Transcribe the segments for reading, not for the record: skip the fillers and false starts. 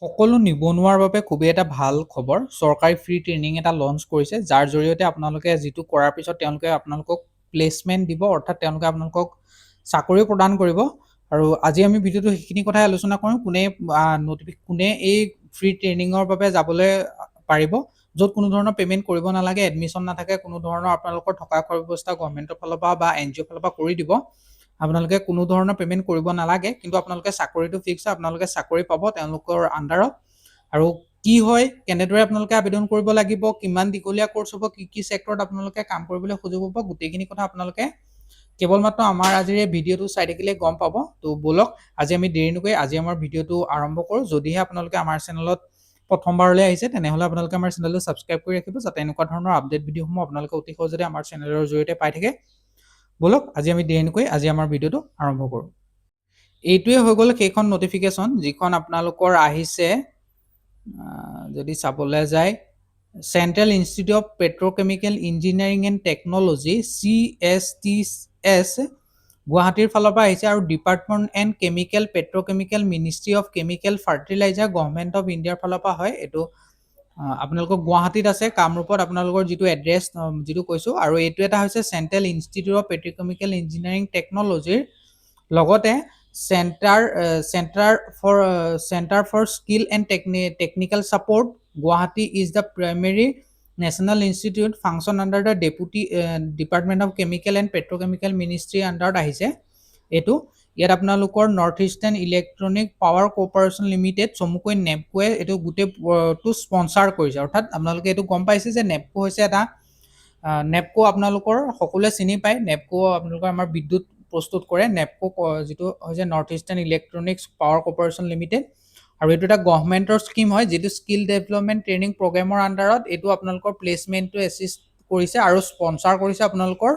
সকলো নিবনুৱাৰ বাবে খুবেই এটা ভাল খবৰ। চৰকাৰী ফ্ৰী ট্ৰেইনিং এটা লঞ্চ কৰিছে, যাৰ জৰিয়তে আপোনালোকে যিটো কৰাৰ পিছত তেওঁলোকে আপোনালোকক প্লেচমেণ্ট দিব, অৰ্থাৎ তেওঁলোকে আপোনালোকক চাকৰি প্ৰদান কৰিব। আৰু আজি আমি ভিডিঅ'টো সেইখিনি কথাই আলোচনা কৰিম। কোনে এই ফ্ৰী ট্ৰেইনিঙৰ বাবে যাবলৈ পাৰিব, য'ত কোনো ধৰণৰ পে'মেণ্ট কৰিব নালাগে, এডমিশ্যন নাথাকে, কোনো ধৰণৰ আপোনালোকৰ থকা খোৱাৰ ব্যৱস্থা গভৰ্ণমেণ্টৰ ফালৰ পৰা বা NGOৰ ফালৰ পৰা কৰি দিব। আপোনালোকে কোনো ধৰণৰ পে'মেণ্ট কৰিব নালাগে, কিন্তু আপোনালোকে চাকৰিটো ফিক্স হয়, আপোনালোকে চাকৰি পাব তেওঁলোকৰ আণ্ডাৰত। আৰু কি হয়, কেনেদৰে আপোনালোকে আবেদন কৰিব লাগিব, কিমান দীঘলীয়া কোৰ্চ হ'ব, কি ছেক্টৰত আপোনালোকে কাম কৰিবলৈ সুযোগ পাব, গোটেইখিনি কথা আপোনালোকে কেৱল মাত্ৰ আমাৰ আজিৰ এই ভিডিঅ'টো চাই থাকিলে গম পাব। তো ব'লক আজি আমি দেৰি নকৰি আজি আমাৰ ভিডিঅ'টো আৰম্ভ কৰোঁ। যদিহে আপোনালোকে আমাৰ চেনেলত প্ৰথমবাৰলৈ আহিছে, তেনেহ'লে আপোনালোকে আমাৰ চেনেলটো ছাবস্ক্ৰাইব কৰি ৰাখিব, যাতে এনেকুৱা ধৰণৰ আপডেট ভিডিঅ'সমূহ আপোনালোকে অতি সহজতে আমাৰ চেনেলৰ জৰিয়তে পাই থাকে। ব'লক আজি আমি দেৰি নকৰি আজি আমাৰ ভিডিঅ'টো আৰম্ভ কৰোঁ। এইটোৱে হৈ গ'ল সেইখন নটিফিকেশ্যন যিখন আপোনালোকৰ আহিছে। যদি চাবলৈ যায়, central institute of petrochemical engineering and technology CSTS গুৱাহাটীৰ ফালৰ পৰা আহিছে, আৰু department and chemical petrochemical ministry of chemical fertiliser government of ইণ্ডিয়াৰ ফালৰ পৰা হয়। এইটো আপোনালোকৰ গুৱাহাটীত আছে, কামৰূপত আপোনালোকৰ যিটো এড্ৰেছ যিটো কৈছোঁ। আৰু এইটো এটা হৈছে central institute of petrochemical engineering টেকন'লজিৰ লগতে centre for skill and technical support Guwahati is the primary national institute function under the deputy department of chemical and petrochemical ministry আণ্ডাৰত আহিছে। এইটো ইয়াত আপোনালোকৰ north eastern electronic power corporation limited চমুকৈ নেপকোৱে এইটো গোটেইটো স্পনচাৰ কৰিছে। অৰ্থাৎ আপোনালোকে এইটো গম পাইছে যে নেপকো হৈছে এটা নেপকো আপোনালোকৰ সকলোৱে চিনি পায়। নেপকো আপোনালোকৰ আমাৰ বিদ্যুৎ প্ৰস্তুত কৰে। নেপকো যিটো হৈছে north eastern electronics power corporation limited, আৰু এইটো এটা গভৰ্ণমেণ্টৰ স্কিম হয়, যিটো স্কিল ডেভেলপমেণ্ট ট্ৰেইনিং প্ৰগ্ৰেমৰ আণ্ডাৰত এইটো আপোনালোকৰ প্লেচমেণ্টটো এছিষ্ট কৰিছে আৰু স্পনচাৰ কৰিছে আপোনালোকৰ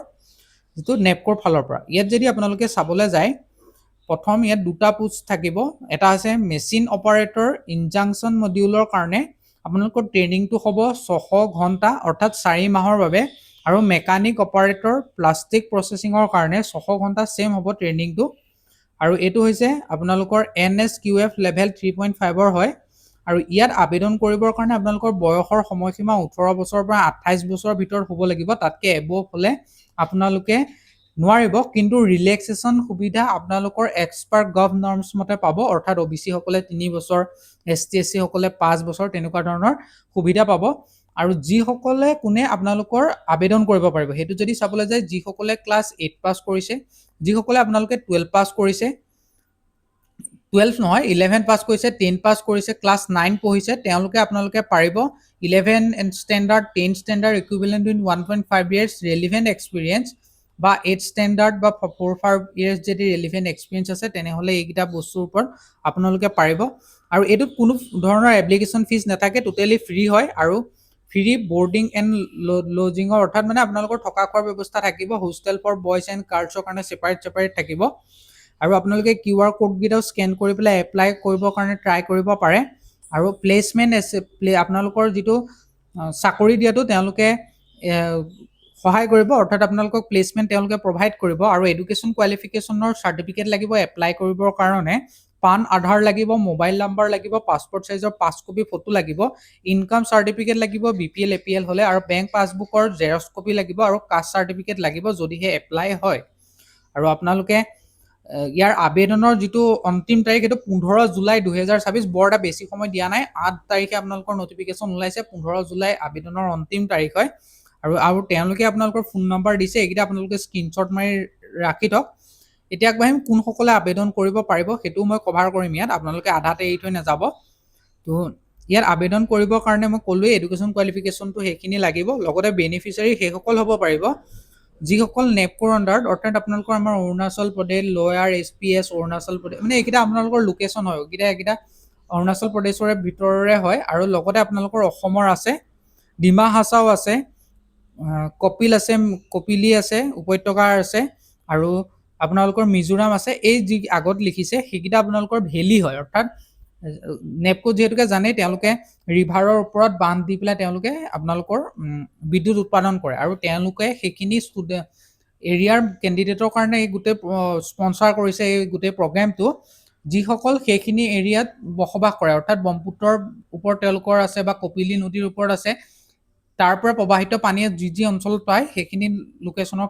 যিটো নেপকোৰ ফালৰ পৰা। ইয়াত যদি আপোনালোকে চাবলৈ যায়, প্ৰথম ইয়াত দুটা পোষ্ট থাকিব। এটা হৈছে মেচিন অপাৰেটৰ ইনজাংচন মডিউলৰ কাৰণে আপোনালোকৰ ট্ৰেইনিংটো হ'ব 600 ঘণ্টা, অৰ্থাৎ 4 মাহৰ বাবে। আৰু মেকানিক অপাৰেটৰ প্লাষ্টিক প্ৰচেছিঙৰ কাৰণে 600 ঘণ্টা ছেম হ'ব ট্ৰেইনিংটো। আৰু এইটো হৈছে আপোনালোকৰ NSQF লেভেল 3.5ৰ হয়। আৰু ইয়াত আবেদন কৰিবৰ কাৰণে আপোনালোকৰ বয়সৰ সময়সীমা 18 বছৰৰ পৰা 28 বছৰৰ ভিতৰত হ'ব লাগিব। তাতকৈ এবভ হ'লে আপোনালোকে নোৱাৰিব, কিন্তু ৰিলেক্সেশ্যন সুবিধা আপোনালোকৰ এক্সপাৰ্ট গভ নৰ্মছ মতে পাব। অৰ্থাৎ OBC সকলে 3 বছৰ, ST SC সকলে 5 বছৰ, তেনেকুৱা ধৰণৰ সুবিধা পাব। আৰু যিসকলে আপোনালোকৰ আবেদন কৰিব পাৰিব, সেইটো যদি চাবলৈ যায়, যিসকলে ক্লাছ 8 পাছ কৰিছে, যিসকলে আপোনালোকে 12 পাছ কৰিছে, 12 নহয় 11 পাছ কৰিছে, 10 পাছ কৰিছে, ক্লাছ 9 পঢ়িছে, তেওঁলোকে আপোনালোকে পাৰিব 11 standard 10 standard equivalent in 1.5 years relevant experience, বা 8 ষ্টেণ্ডাৰ্ড বা 4-5 years যদি ৰেলিভেণ্ট এক্সপিৰিয়েঞ্চ আছে, তেনেহ'লে এইকেইটা বস্তুৰ ওপৰত আপোনালোকে পাৰিব। আৰু এইটোত কোনো ধৰণৰ এপ্লিকেশ্যন ফিজ নাথাকে, টোটেলি ফ্ৰী হয়। আৰু ফ্ৰী বৰ্ডিং এণ্ড লজিঙৰ, অৰ্থাৎ মানে আপোনালোকৰ থকা খোৱাৰ ব্যৱস্থা থাকিব। হোষ্টেল ফৰ বয়জ এণ্ড গাৰ্লছৰ কাৰণে ছেপাৰেট থাকিব। আৰু আপোনালোকে QR কোডকেইটাও স্কেন কৰি পেলাই এপ্লাই কৰিবৰ কাৰণে ট্ৰাই কৰিব পাৰে। আৰু প্লেচমেণ্ট আপোনালোকৰ যিটো চাকৰি দিয়াটো তেওঁলোকে সহায় কৰিব, অৰ্থাৎ আপোনালোকক প্লেচমেণ্ট তেওঁলোকে প্ৰভাইড কৰিব। আৰু এডুকেশ্যন কোৱালিফিকেশ্যনৰ চাৰ্টিফিকেট লাগিব এপ্লাই কৰিবৰ কাৰণে। পান, আধাৰ লাগিব, মোবাইল নাম্বাৰ লাগিব, পাছপৰ্ট চাইজৰ 5 কপি ফটো লাগিব, ইনকাম চাৰ্টিফিকেট লাগিব BPL APL হ'লে, আৰু বেংক পাছবুকৰ জেৰক্স কপি লাগিব, আৰু কাষ্ট চাৰ্টিফিকেট লাগিব যদিহে এপ্লাই হয়। আৰু আপোনালোকে ইয়াৰ আবেদনৰ যিটো অন্তিম তাৰিখ, সেইটো 15 জুলাই 2024। বৰ এটা বেছি সময় দিয়া নাই, 8 তাৰিখে আপোনালোকৰ নটিফিকেশ্যন ওলাইছে, 15 জুলাই আবেদনৰ অন্তিম তাৰিখ হয়। আৰু তেওঁলোকে আপোনালোকৰ ফোন নম্বৰ দিছে, এইকেইটা আপোনালোকে স্ক্ৰীনশ্বট মাৰি ৰাখি থওক। এতিয়া আগবাঢ়িম কোনসকলে আবেদন কৰিব পাৰিব, সেইটোও মই কভাৰ কৰিম ইয়াত, আপোনালোকে আধাতে এৰি থৈ নাযাব। তো ইয়াত আবেদন কৰিবৰ কাৰণে মই ক'লোৱেই এডুকেশ্যন কোৱালিফিকেশ্যনটো সেইখিনি লাগিব। লগতে বেনিফিচিয়াৰী সেইসকল হ'ব পাৰিব যিসকল নেপকোৰ আণ্ডাৰত, অৰ্থাৎ আপোনালোকৰ আমাৰ অৰুণাচল প্ৰদেশ, লয়াৰ SPS অৰুণাচল প্ৰদেশ, মানে এইকেইটা আপোনালোকৰ লোকেশ্যন হয়, এইকেইটা অৰুণাচল প্ৰদেশৰে ভিতৰৰে হয়। আৰু লগতে আপোনালোকৰ অসমৰ আছে, ডিমা হাছাও আছে, কপিল আছে, কপিলি আছে, উপত্যকাৰ আছে, আৰু আপোনালোকৰ মিজোৰাম আছে। এই যি আগত লিখিছে সেইকেইটা আপোনালোকৰ ভেলী হয়। অৰ্থাৎ নেপকো যিহেতুকে জানেই, তেওঁলোকে ৰিভাৰৰ ওপৰত বান্ধ দি পেলাই তেওঁলোকে আপোনালোকৰ বিদ্যুৎ উৎপাদন কৰে। আৰু তেওঁলোকে সেইখিনি এৰিয়াৰ কেণ্ডিডেটৰ কাৰণে এই গোটেই স্পনচাৰ কৰিছে এই গোটেই প্ৰগ্ৰেমটো, যিসকল সেইখিনি এৰিয়াত বসবাস কৰে, অৰ্থাৎ ব্ৰহ্মপুত্ৰৰ ওপৰত তেওঁলোকৰ আছে বা কপিলী নদীৰ ওপৰত আছে, তাৰ পৰা প্ৰবাহিত পানীয়ে যি অঞ্চলত পায় সেইখিনি লোকেশ্যনৰ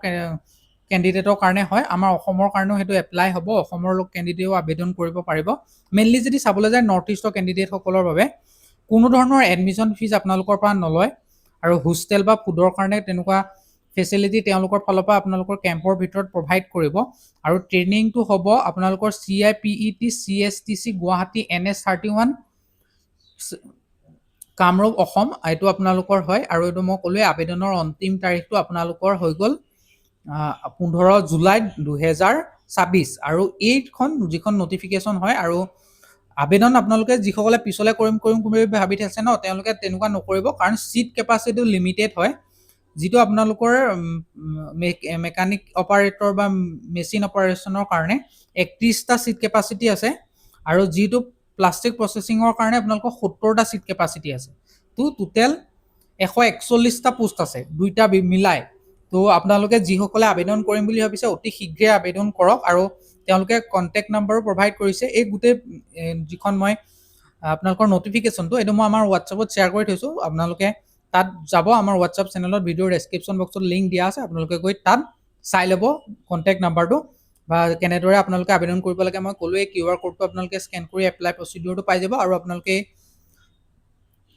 কেণ্ডিডেটৰ কাৰণে হয়। আমাৰ অসমৰ কাৰণেও সেইটো এপ্লাই হ'ব, অসমৰ কেণ্ডিডেটেও আবেদন কৰিব পাৰিব। মেইনলি যদি চাবলৈ যায় নৰ্থ ইষ্টৰ কেণ্ডিডেটসকলৰ বাবে কোনো ধৰণৰ এডমিশ্যন ফিজ আপোনালোকৰ পৰা নলয়, আৰু হোষ্টেল বা ফুডৰ কাৰণে তেনেকুৱা ফেচিলিটি তেওঁলোকৰ ফালৰ পৰা আপোনালোকৰ কেম্পৰ ভিতৰত প্ৰভাইড কৰিব। আৰু ট্ৰেইনিংটো হ'ব আপোনালোকৰ CIPET CSTC Guwahati NS31 Kamrup Assam, এইটো আপোনালোকৰ হয়। আৰু এইটো মই ক'লোৱে আবেদনৰ অন্তিম তাৰিখটো আপোনালোকৰ হৈ গ'ল 15 জুলাই 2024। আৰু এইখন যিখন নটিফিকেশ্যন হয়, আৰু আবেদন আপোনালোকে যিসকলে পিছলৈ কৰিম বুলি ভাবি আছে ন, তেওঁলোকে তেনেকুৱা নকৰিব, কাৰণ ছিট কেপাচিটিটো লিমিটেড হয়। যিটো আপোনালোকৰ মেকানিক অপাৰেটৰ বা মেচিন অপাৰেশ্যনৰ কাৰণে 31টা ছিট কেপাচিটি আছে, আৰু যিটো প্লাষ্টিক প্ৰচেছিঙৰ কাৰণে আপোনালোকৰ 70টা ছিট কেপাচিটি আছে। তো টোটেল 141টা পোষ্ট আছে দুইটা মিলাই। তো আপোনালোকে যিসকলে আবেদন কৰিম বুলি ভাবিছে অতি শীঘ্ৰে আবেদন কৰক। আৰু তেওঁলোকে কণ্টেক্ট নাম্বাৰো প্ৰভাইড কৰিছে। এই গোটেই যিখন মই আপোনালোকৰ নটিফিকেশ্যনটো এইটো মই আমাৰ হোৱাটছআপত শ্বেয়াৰ কৰি থৈছোঁ, আপোনালোকে তাত যাব, আমাৰ হোৱাটছআপ চেনেলত ভিডিঅ'ৰ ডেছক্ৰিপশ্যন বক্সত লিংক দিয়া আছে, আপোনালোকে গৈ তাত চাই ল'ব কণ্টেক্ট নাম্বাৰটো, বা কেনেদৰে আপোনালোকে আবেদন কৰিব লাগে মই ক'লোৱে। QR কোডটো আপোনালোকে স্কেন কৰি এপ্লাই প্ৰচিডিউৰটো পাই যাব। আৰু আপোনালোকে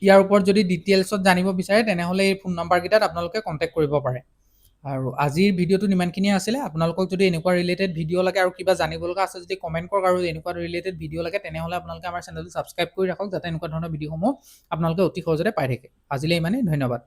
ইয়াৰ ওপৰত যদি ডিটেইলছত জানিব বিচাৰে তেনেহ'লে এই ফোন নাম্বাৰকেইটাত আপোনালোকে কণ্টেক্ট কৰিব পাৰে। আৰু আজিৰ ভিডিঅ'টো ইমানখিনিয়ে আছিলে। আপোনালোকক যদি এনেকুৱা ৰিলেটেড ভিডিঅ' লাগে আৰু কিবা জানিব লগা আছে যদি কমেণ্ট কৰক, আৰু এনেকুৱা ৰিলেটেড ভিডিঅ' লাগে তেনেহ'লে আপোনালোকে আমাৰ চেনেলটো ছাবস্ক্ৰাইব কৰি ৰাখক, যাতে এনেকুৱা ধৰণৰ ভিডিঅ'সমূহ আপোনালোকে অতি সহজতে পাই থাকে। আজিলৈ ইমানেই, ধন্যবাদ।